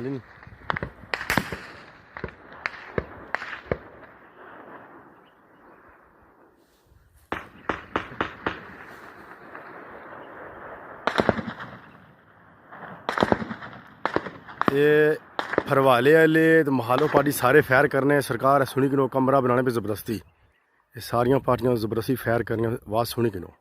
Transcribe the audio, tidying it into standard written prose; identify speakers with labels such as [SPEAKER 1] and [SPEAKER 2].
[SPEAKER 1] नहीं ये फरवाले वाले तो महालो पार्टी सारे फैर करने सरकार सुनी किनो कमरा बनाने पे ज़बरदस्ती ये सारियां पार्टियां ज़बरदस्ती फैर करने आवाज़ सुनी किनो